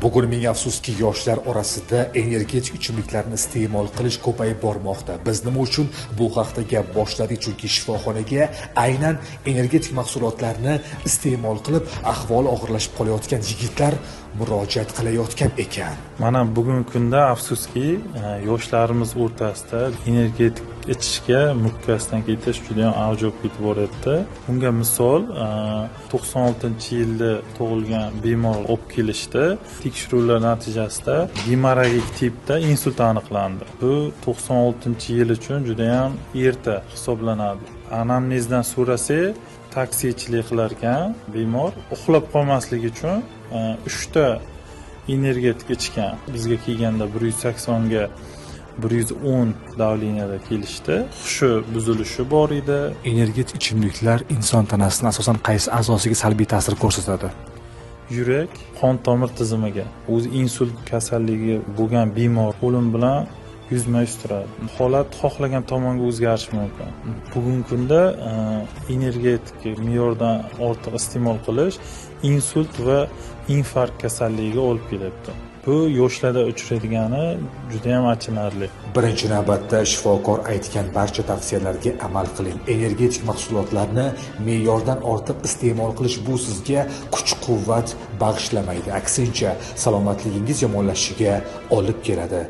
Bugun ming afsuski yoshlar orasida energetik ichimliklarni iste'mol qilish ko'payib bormoqda. Biz nima uchun bu haqda gap boshladik? Chunki shifoxonaga aynan energetik mahsulotlarni iste'mol qilib ahvoli og'irlashib qolayotgan yigitlar murojaat qilayotgan ekan. Mana bugungi kunda afsuski yoshlarimiz o'rtasida energetik ichishga mukkasidan ketish juda ham avj olib ketib boryapti. Bunga misol 96-yilda tug'ilgan bemor olib kelishdi. Tekshiruvlar natijasida gemorragik tipda insult aniqlandi. Bu 96-yil uchun juda ham erta hisoblanadi. Anamnezdan so'rasak, taksichilik qilar ekan bemor uxlab qolmasligi uchun 3 ta energetik ichgan. Bizga kelganda 180 ga 110 davleniyada kelishdi. Hushi buzilishi bor edi. Energetik ichimliklar inson tanasining asosan qaysi a'zosiga salbiy ta'sir ko'rsatadi? Yurak, qon tomir tizimiga, o'zi insult kasalligi bo'lgan bemor o'lim bilan yuzma-yuz turadi. Holat xohlagan tomonga o'zgarishi mumkin. Bugungi kunda energetik me'yordan ortiq iste'mol qilish insult va infarkt kasalligiga olib kelyapti. Bu yoshlarda uchraydigani juda ham achinarli. Birinchi navbatda shifokor aytgan barcha tavsiyalarga amal qiling. Energetik mahsulotlarni me'yordan ortiq iste'mol qilish bu sizga kuch-quvvat bag'ishlamaydi. Aksincha, salomatligingiz yomonlashishiga olib keladi.